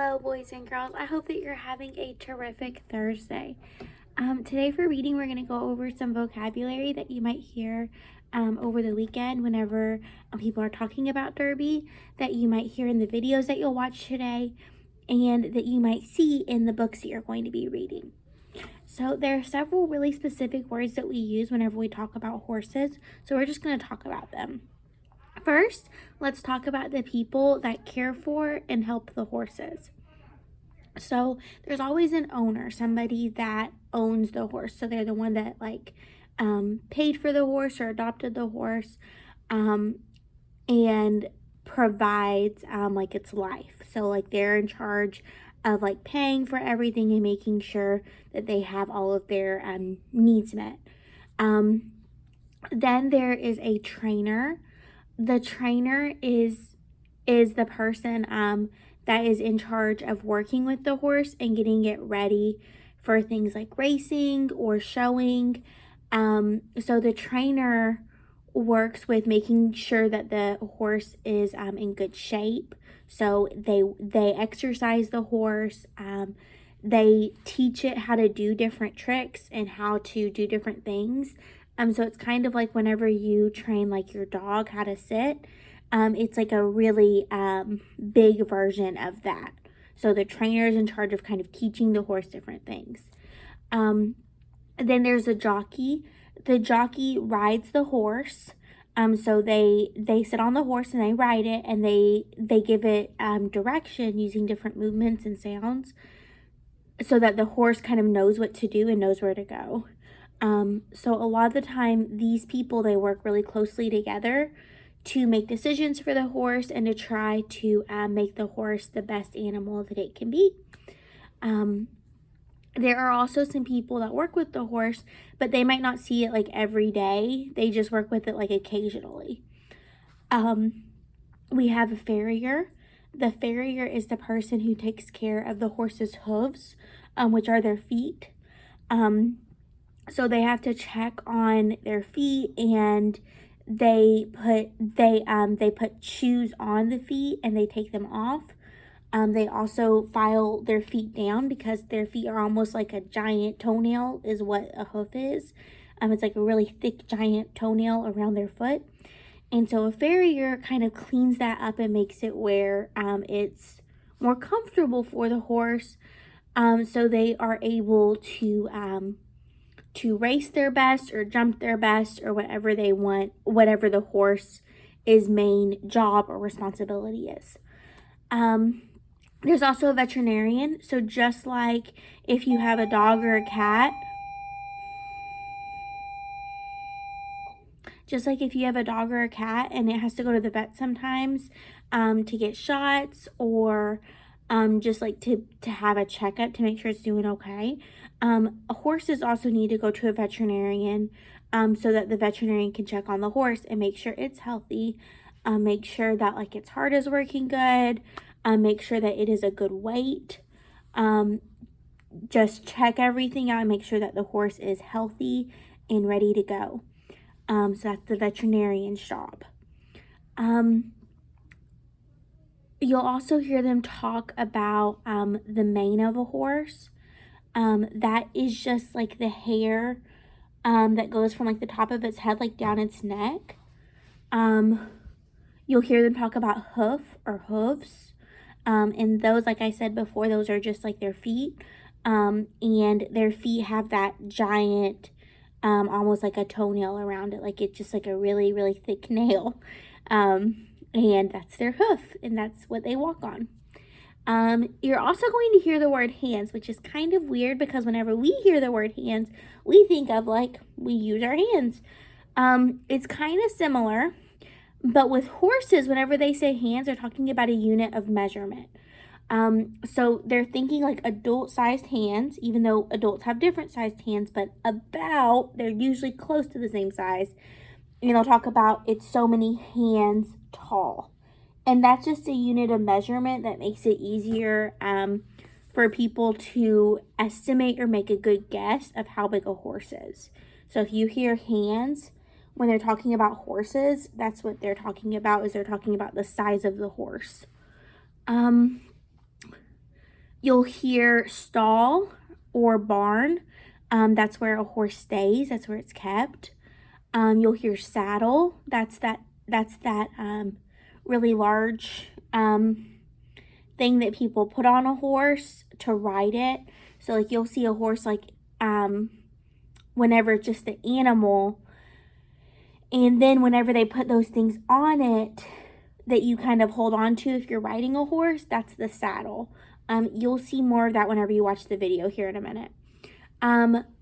Hello, boys and girls. I hope that you're having a terrific Thursday. Today for reading, we're going to go over some vocabulary that you might hear over the weekend whenever people are talking about Derby, that you might hear in the videos that you'll watch today, and that you might see in the books that you're going to be reading. So there are several really specific words that we use whenever we talk about horses, so we're just going to talk about them. First, let's talk about the people that care for and help the horses. So there's always an owner, somebody that owns the horse. So they're the one that paid for the horse or adopted the horse and provides like its life. So like they're in charge of like paying for everything and making sure that they have all of their needs met. Then there is a trainer. The trainer is the person that is in charge of working with the horse and getting it ready for things like racing or showing. So the trainer works with making sure that the horse is in good shape. So they exercise the horse. They teach it how to do different tricks and how to do different things. So it's kind of like whenever you train like your dog how to sit, it's like a really big version of that. So the trainer is in charge of kind of teaching the horse different things. Then there's a jockey. The jockey rides the horse. So they sit on the horse and they ride it, and they give it direction using different movements and sounds so that the horse kind of knows what to do and knows where to go. So a lot of the time, these people, they work really closely together to make decisions for the horse and to try to make the horse the best animal that it can be. There are also some people that work with the horse, but they might not see it like every day. They just work with it like occasionally. We have a farrier. The farrier is the person who takes care of the horse's hooves, which are their feet. So they have to check on their feet, and they put shoes on the feet and they take them off. They also file their feet down because their feet are almost like a giant toenail is what a hoof is. It's like a really thick giant toenail around their foot. And so a farrier kind of cleans that up and makes it where it's more comfortable for the horse, so they are able to race their best or jump their best or whatever they want, whatever the horse's main job or responsibility is. There's also a veterinarian. So just like if you have a dog or a cat, and it has to go to the vet sometimes to get shots or just like to have a checkup to make sure it's doing okay. Horses also need to go to a veterinarian so that the veterinarian can check on the horse and make sure it's healthy, make sure that like its heart is working good, make sure that it is a good weight, just check everything out and make sure that the horse is healthy and ready to go. So that's the veterinarian's job. You'll also hear them talk about the mane of a horse. That is just like the hair that goes from like the top of its head like down its neck. You'll hear them talk about hoof or hooves. And those, like I said before, those are just like their feet. And their feet have that giant, almost like a toenail around it. Like it's just like a really, really thick nail. And that's their hoof, and that's what they walk on. You're also going to hear the word hands, which is kind of weird because whenever we hear the word hands, we think of like we use our hands. It's kind of similar, but with horses, whenever they say hands, they're talking about a unit of measurement. So they're thinking like adult-sized hands, even though adults have different sized hands, but they're usually close to the same size. And they'll talk about it's so many hands tall. And that's just a unit of measurement that makes it easier for people to estimate or make a good guess of how big a horse is. So if you hear hands, when they're talking about horses, that's what they're talking about, is they're talking about the size of the horse. You'll hear stall or barn. That's where a horse stays. That's where it's kept. You'll hear saddle. That's that really large thing that people put on a horse to ride it. So like you'll see a horse like whenever it's just the animal, and then whenever they put those things on it that you kind of hold on to if you're riding a horse, that's the saddle. You'll see more of that whenever you watch the video here in a minute.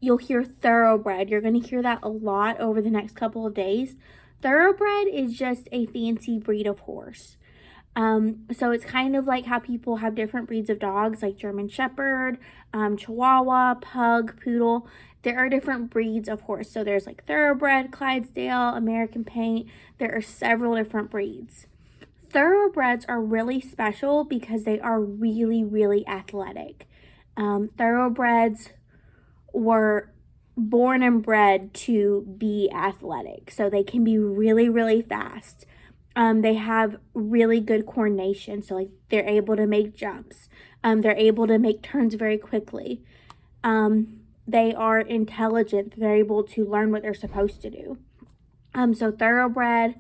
You'll hear thoroughbred. You're going to hear that a lot over the next couple of days. Thoroughbred is just a fancy breed of horse. So it's kind of like how people have different breeds of dogs, like German Shepherd, Chihuahua, Pug, Poodle. There are different breeds of horse. So there's like Thoroughbred, Clydesdale, American Paint. There are several different breeds. Thoroughbreds are really special because they are really, really athletic. Thoroughbreds were born and bred to be athletic. So they can be really, really fast. They have really good coordination. So like they're able to make jumps. They're able to make turns very quickly. They are intelligent. They're able to learn what they're supposed to do. So thoroughbred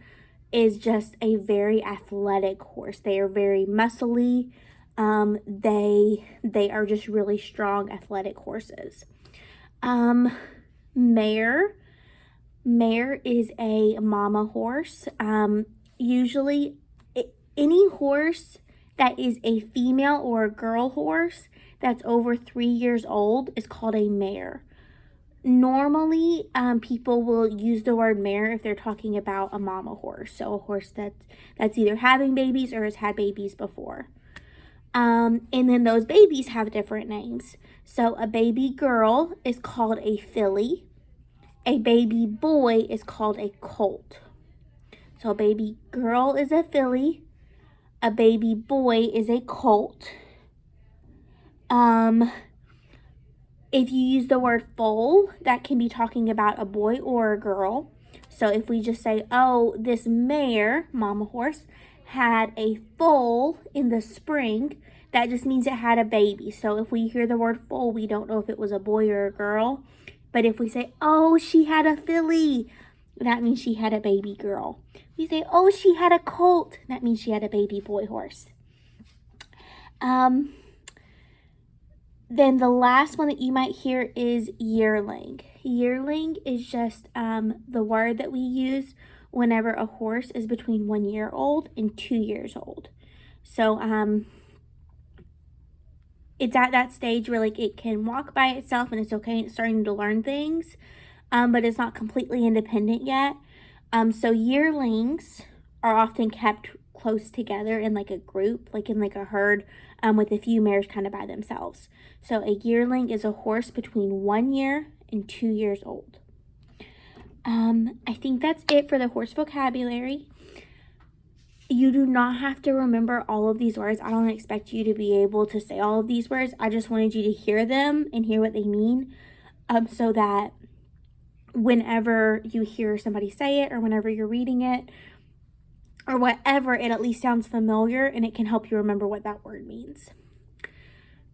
is just a very athletic horse. They are very muscly. They are just really strong athletic horses. Mare is a mama horse. Usually any horse that is a female or a girl horse that's over 3 years old is called a mare. Normally, people will use the word mare if they're talking about a mama horse. So a horse that's either having babies or has had babies before. And then those babies have different names. So a baby girl is called a filly. A baby boy is called a colt. So a baby girl is a filly. A baby boy is a colt. If you use the word foal, that can be talking about a boy or a girl. So if we just say, oh, this mare, mama horse, had a foal in the spring, that just means it had a baby. So if we hear the word foal, we don't know if it was a boy or a girl. But if we say, oh, she had a filly, that means she had a baby girl. We say, oh, she had a colt, that means she had a baby boy horse. Then the last one that you might hear is yearling. Yearling is just the word that we use whenever a horse is between 1 year old and 2 years old. So it's at that stage where like it can walk by itself and it's okay and it's starting to learn things, but it's not completely independent yet. So yearlings are often kept close together in like a group, like in like a herd, with a few mares kind of by themselves. So a yearling is a horse between 1 year and 2 years old. I think that's it for the horse vocabulary. You do not have to remember all of these words. I don't expect you to be able to say all of these words. I just wanted you to hear them and hear what they mean, so that whenever you hear somebody say it or whenever you're reading it or whatever, it at least sounds familiar and it can help you remember what that word means.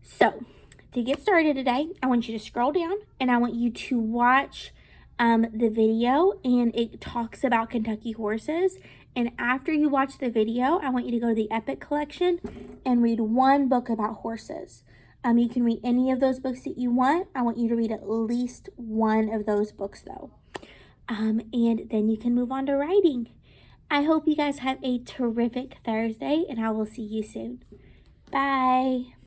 So to get started today, I want you to scroll down and I want you to watch the video, and it talks about Kentucky horses. And after you watch the video, I want you to go to the Epic Collection and read one book about horses. You can read any of those books that you want. I want you to read at least one of those books though. And then you can move on to writing. I hope you guys have a terrific Thursday, and I will see you soon. Bye.